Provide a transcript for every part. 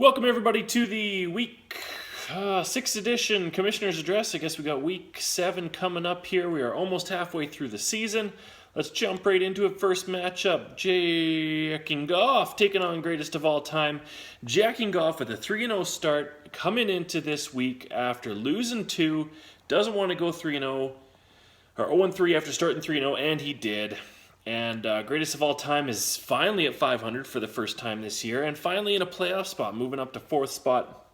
Welcome everybody to the week 6th edition Commissioner's Address. I guess we got week 7 coming up here. We are almost halfway through the season. Let's jump right into it. First matchup, Jacking Goff taking on greatest of all time. Jacking Goff with a 3-0 start coming into this week after losing 2. Doesn't want to go 3-0 or 0-3 after starting 3-0, and he did. And greatest of all time is finally at 500 for the first time this year, and finally in a playoff spot, moving up to 4th spot.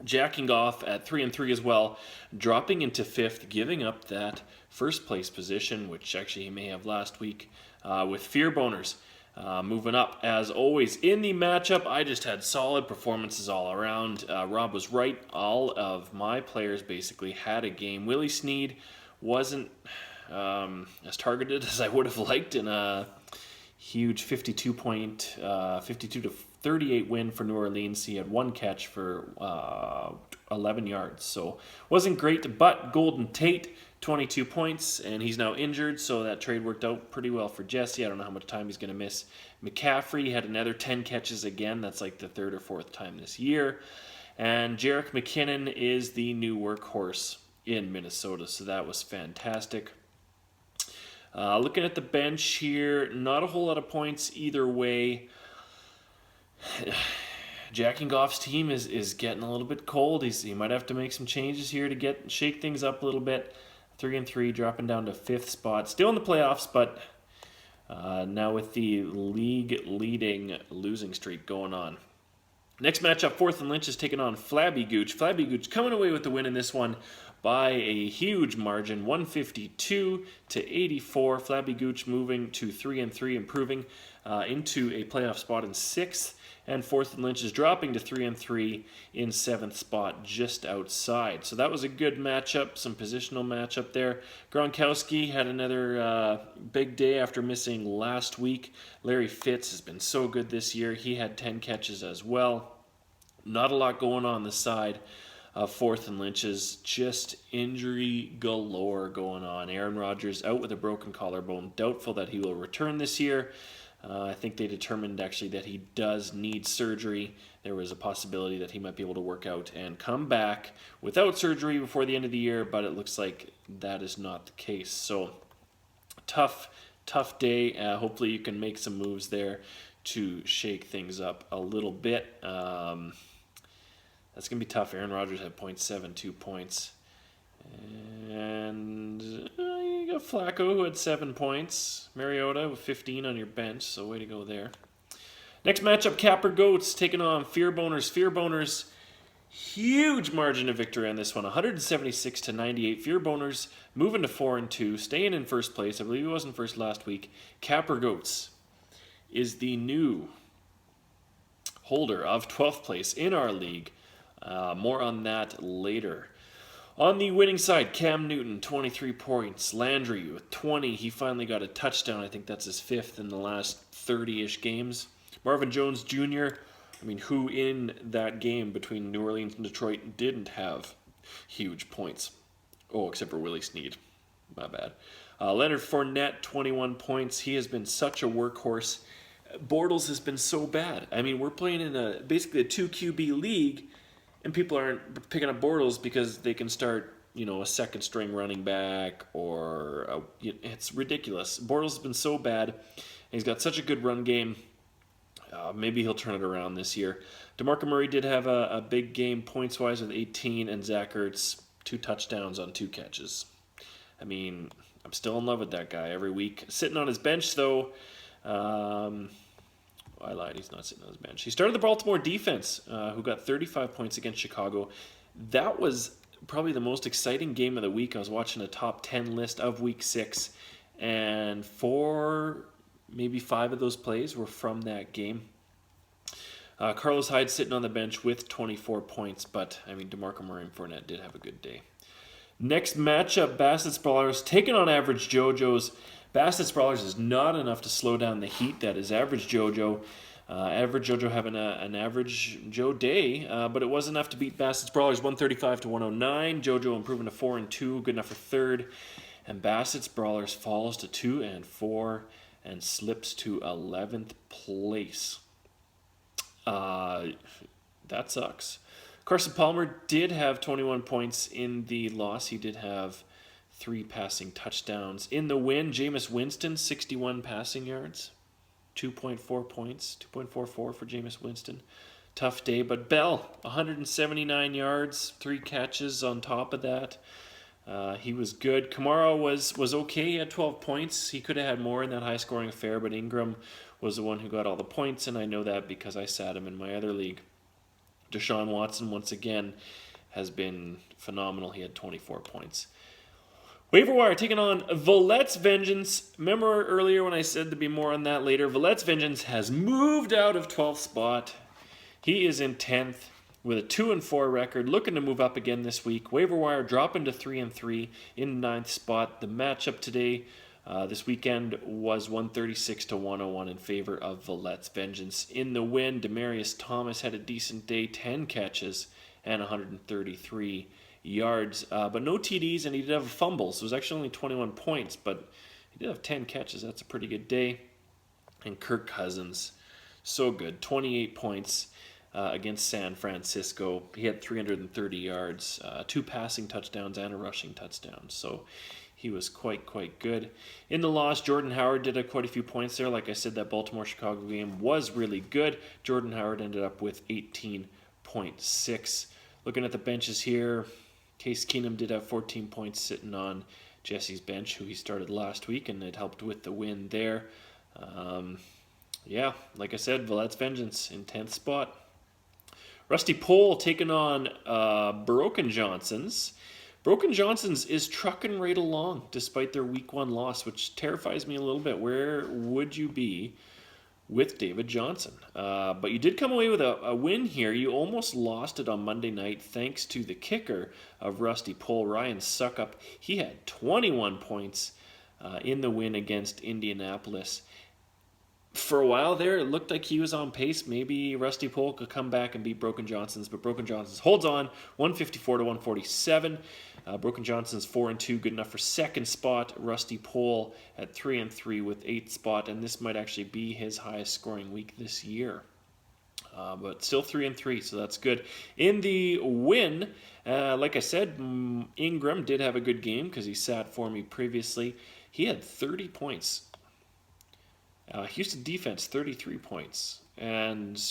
Jacking off at 3-3 as well, dropping into 5th, giving up that first place position, which actually he may have last week, with Fear Boners. Moving up, as always, in the matchup, I just had solid performances all around. Rob was right. All of my players basically had a game. Willie Snead wasn't as targeted as I would have liked in a huge 52 to 38 win for New Orleans. He had one catch for 11 yards, so wasn't great. But Golden Tate, 22 points, and he's now injured, so that trade worked out pretty well for Jesse. I don't know how much time he's going to miss. McCaffrey had another 10 catches again. That's like the 3rd or 4th time this year. And Jerick McKinnon is the new workhorse in Minnesota, so that was fantastic. Looking at the bench here, not a whole lot of points either way. Jacking Goff's team is getting a little bit cold. He might have to make some changes here to shake things up a little bit. 3-3, dropping down to 5th spot. Still in the playoffs, but now with the league-leading losing streak going on. Next matchup, 4th and Lynch is taking on Flabby Gooch. Flabby Gooch coming away with the win in this one by a huge margin, 152 to 84. Flabby Gooch moving to 3-3, improving into a playoff spot in 6th. And 4th and Lynch is dropping to 3-3 in 7th spot, just outside. So that was a good matchup, some positional matchup there. Gronkowski had another big day after missing last week. Larry Fitz has been so good this year. He had 10 catches as well. Not a lot going on the side of 4th and Lynch's. Just injury galore going on. Aaron Rodgers out with a broken collarbone. Doubtful that he will return this year. I think they determined actually that he does need surgery. There was a possibility that he might be able to work out and come back without surgery before the end of the year, but it looks like that is not the case. So tough day. Hopefully you can make some moves there to shake things up a little bit. That's going to be tough. Aaron Rodgers had 0.72 points. And you got Flacco, who had 7 points. Mariota with 15 on your bench, so way to go there. Next matchup, Capper Goats taking on Fear Boners. Fear Boners, huge margin of victory on this one, 176 to 98. Fear Boners moving to 4-2, staying in first place. I believe he wasn't first last week. Capper Goats is the new holder of 12th place in our league. More on that later. On the winning side, Cam Newton, 23 points. Landry with 20. He finally got a touchdown. I think that's his 5th in the last 30-ish games. Marvin Jones Jr., who in that game between New Orleans and Detroit didn't have huge points? Oh, except for Willie Snead. My bad. Leonard Fournette, 21 points. He has been such a workhorse. Bortles has been so bad. We're playing in basically a 2 QB league, and people aren't picking up Bortles because they can start, a second-string running back or it's ridiculous. Bortles has been so bad. He's got such a good run game. Maybe he'll turn it around this year. DeMarco Murray did have a big game points-wise with 18, and Zach Ertz, 2 touchdowns on 2 catches. I'm still in love with that guy every week. Sitting on his bench, though, I lied. He's not sitting on his bench. He started the Baltimore defense, who got 35 points against Chicago. That was probably the most exciting game of the week. I was watching a top 10 list of Week 6, and 4, maybe 5 of those plays were from that game. Carlos Hyde sitting on the bench with 24 points, but, DeMarco Murray and Fournette did have a good day. Next matchup, Bassett Sprawlers taking on Average JoJo's. Bassett Sprawlers is not enough to slow down the heat that is Average JoJo. Average JoJo having an Average Joe day, but it was enough to beat Bassett Sprawlers 135 to 109. JoJo improving to 4-2, good enough for 3rd. And Bassett Sprawlers falls to 2-4 and slips to 11th place. That sucks. Carson Palmer did have 21 points in the loss. He did have 3 passing touchdowns. In the win, Jameis Winston, 61 passing yards, 2.4 points, 2.44 for Jameis Winston. Tough day, but Bell, 179 yards, 3 catches on top of that. He was good. Kamara was okay at 12 points. He could have had more in that high-scoring affair, but Ingram was the one who got all the points, and I know that because I sat him in my other league. Deshaun Watson, once again, has been phenomenal. He had 24 points. Waiver wire taking on Villette's Vengeance. Remember earlier when I said there'd be more on that later? Villette's Vengeance has moved out of 12th spot. He is in 10th with a 2-4 record, looking to move up again this week. Waiver wire dropping to 3-3 in 9th spot. The matchup today, this weekend, was 136 to 101 in favor of Villette's Vengeance. In the win, Demaryius Thomas had a decent day, 10 catches and 133 yards, but no TDs, and he did have a fumble, so it was actually only 21 points, but he did have 10 catches. That's a pretty good day. And Kirk Cousins, so good, 28 points against San Francisco. He had 330 yards, 2 passing touchdowns and a rushing touchdown, so he was quite good. In the loss, Jordan Howard did quite a few points there. Like I said, that Baltimore-Chicago game was really good. Jordan Howard ended up with 18.6. Looking at the benches here, Case Keenum did have 14 points sitting on Jesse's bench, who he started last week, and it helped with the win there. Yeah, like I said, Villette's Vengeance in 10th spot. Rusty Pohl taking on Broken Johnsons. Broken Johnsons is trucking right along despite their week 1 loss, which terrifies me a little bit. Where would you be with David Johnson? But you did come away with a win here. You almost lost it on Monday night thanks to the kicker of Rusty Pohl, Ryan Suckup. He had 21 points in the win against Indianapolis. For a while there, it looked like he was on pace. Maybe Rusty Pohl could come back and beat Broken Johnsons, but Broken Johnsons holds on, 154 to 147. Broken Johnson's 4-2, good enough for 2nd spot. Rusty Pohl at 3-3 with 8th spot, and this might actually be his highest scoring week this year. But still 3-3, so that's good. In the win, like I said, Ingram did have a good game because he sat for me previously. He had 30 points. Houston defense, 33 points. And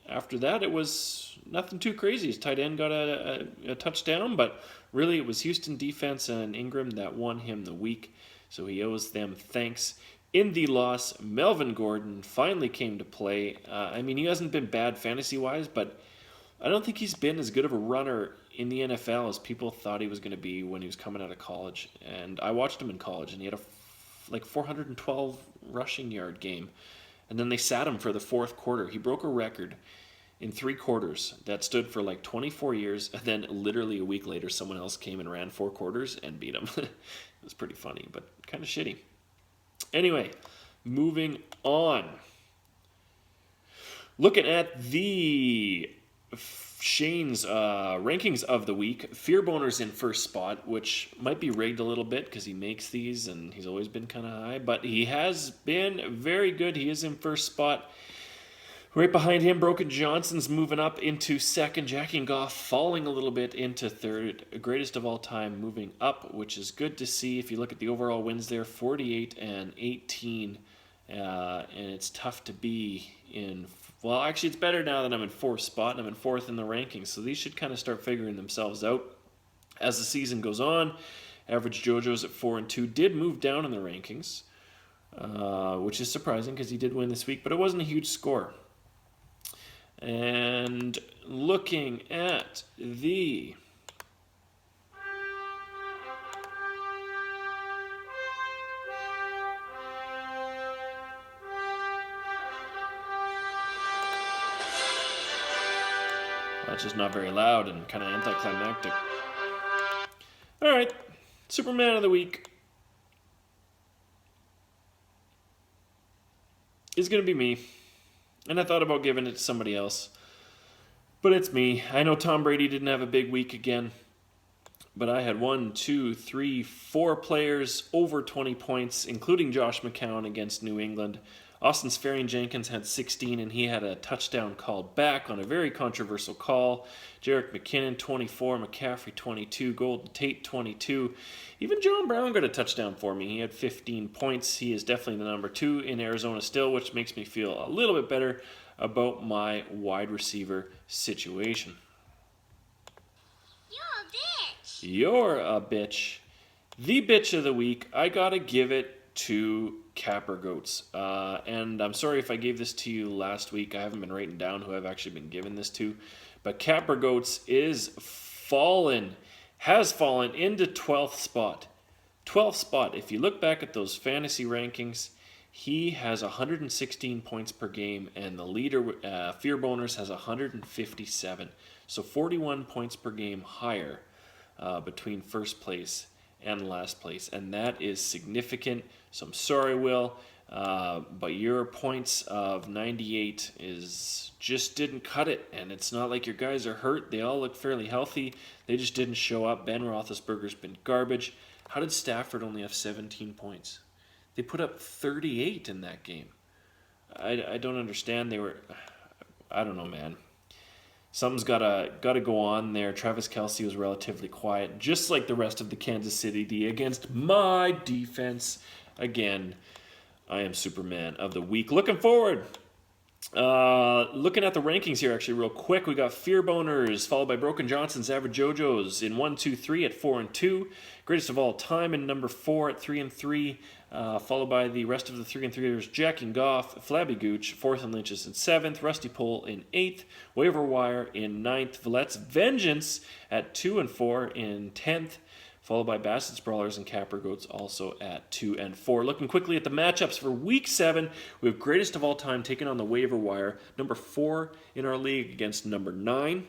after that, it was nothing too crazy. His tight end got a touchdown, but really it was Houston defense and Ingram that won him the week. So he owes them thanks. In the loss, Melvin Gordon finally came to play. I mean, he hasn't been bad fantasy-wise, but I don't think he's been as good of a runner in the NFL as people thought he was going to be when he was coming out of college. And I watched him in college, and he had a 412 rushing yard game. And then they sat him for the 4th quarter. He broke a record in 3 quarters that stood for 24 years. And then literally a week later, someone else came and ran 4 quarters and beat him. It was pretty funny, but kind of shitty. Anyway, moving on. Looking at the Shane's rankings of the week, Fear Boner's in 1st spot, which might be rigged a little bit because he makes these and he's always been kind of high, but he has been very good. He is in 1st spot. Right behind him, Broken Johnson's moving up into 2nd. Jackie and Goff falling a little bit into 3rd. Greatest of all time moving up, which is good to see. If you look at the overall wins there, 48 and 18. And it's tough to be in... Well, actually, it's better now that I'm in 4th spot and I'm in 4th in the rankings. So these should kind of start figuring themselves out as the season goes on. Average JoJo's at 4-2. Did move down in the rankings, which is surprising because he did win this week, but it wasn't a huge score. And looking at the... That's just not very loud and kind of anticlimactic. All right, Superman of the Week is going to be me. And I thought about giving it to somebody else. But it's me. I know Tom Brady didn't have a big week again. But I had 4 players over 20 points, including Josh McCown against New England. Austin Sferrian-Jenkins had 16, and he had a touchdown called back on a very controversial call. Jerick McKinnon, 24. McCaffrey, 22. Golden Tate, 22. Even John Brown got a touchdown for me. He had 15 points. He is definitely the number 2 in Arizona still, which makes me feel a little bit better about my wide receiver situation. You're a bitch. The bitch of the week, I gotta give it to Capper Goats. And I'm sorry if I gave this to you last week. I haven't been writing down who I've actually been giving this to. But Capper Goats has fallen into 12th spot. 12th spot. If you look back at those fantasy rankings, he has 116 points per game, and the leader, Fear Boners, has 157. So 41 points per game higher between first place and last place, and that is significant. So I'm sorry, Will, but your points of 98 just didn't cut it, and it's not like your guys are hurt. They all look fairly healthy. They just didn't show up. Ben Roethlisberger's been garbage. How did Stafford only have 17 points? They put up 38 in that game. I don't understand. I don't know, man. Something's gotta go on there. Travis Kelce was relatively quiet, just like the rest of the Kansas City D against my defense. Again, I am Superman of the week. Looking forward. Looking at the rankings here, actually, real quick, we got Fear Boners, followed by Broken Johnson's Average JoJo's in 1, 2, 3 at 4 and 2. Greatest of all time in number 4 at 3 and 3. Followed by the rest of the 3 and 3ers, Jack and Goff, Flabby Gooch, 4th and Lynch's in 7th, Rusty Pole in 8th, Waiver Wire in 9th, Villette's Vengeance at 2 and 4 in 10th, followed by Bassett's Brawlers and Capper Goats also at 2 and 4. Looking quickly at the matchups for Week 7, we have Greatest of All Time taking on the Waiver Wire, number 4 in our league against number 9.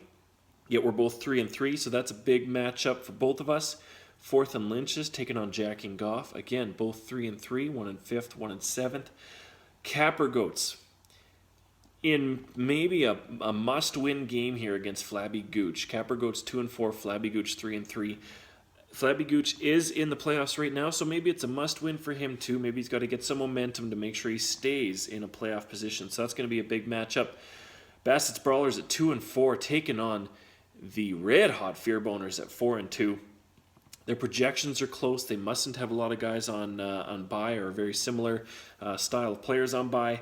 Yet we're both 3 and 3, so that's a big matchup for both of us. 4th and Lynch's taking on Jack and Goff. Again, both 3 and 3, 1 and 5th, 1 and 7th. Capper Goats in maybe a must-win game here against Flabby Gooch. Capper Goats 2 and 4, Flabby Gooch 3 and 3. Flabby Gooch is in the playoffs right now, so maybe it's a must-win for him too. Maybe he's got to get some momentum to make sure he stays in a playoff position. So that's going to be a big matchup. Bassett's Brawlers at 2 and 4, taking on the red-hot Fear Boners at 4 and 2. Their projections are close. They mustn't have a lot of guys on bye or a very similar style of players on bye.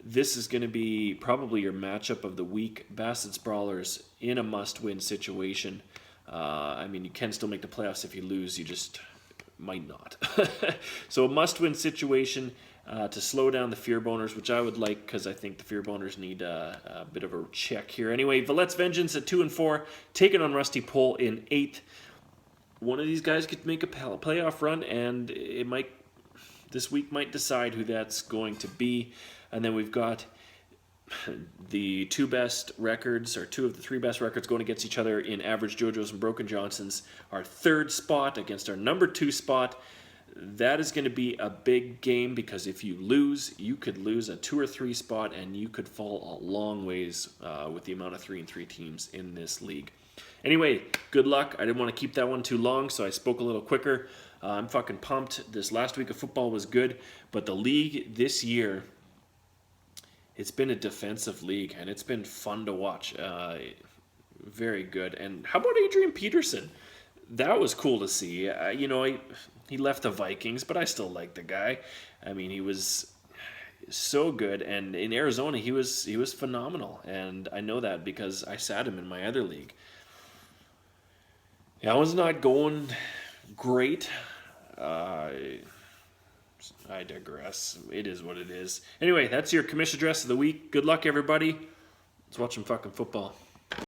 This is going to be probably your matchup of the week. Bassett's Brawlers in a must-win situation. You can still make the playoffs if you lose. You just might not. So a must-win situation to slow down the Fear Boners, which I would like because I think the Fear Boners need a bit of a check here. Anyway, Villette's Vengeance at 2 and 4, taking on Rusty Pole in 8th. One of these guys could make a playoff run, and this week might decide who that's going to be. And then we've got the 2 best records, or 2 of the 3 best records going against each other in Average JoJo's and Broken Johnson's. Our 3rd spot against our number 2 spot. That is going to be a big game because if you lose, you could lose a 2 or 3 spot, and you could fall a long ways with the amount of 3 and 3 teams in this league. Anyway, good luck. I didn't want to keep that one too long, so I spoke a little quicker. I'm fucking pumped. This last week of football was good, but the league this year, it's been a defensive league, and it's been fun to watch. Very good. And how about Adrian Peterson? That was cool to see. He left the Vikings, but I still like the guy. He was so good, and in Arizona, he was phenomenal, and I know that because I sat him in my other league. That was not going great. I digress. It is what it is. Anyway, that's your commission address of the week. Good luck, everybody. Let's watch some fucking football.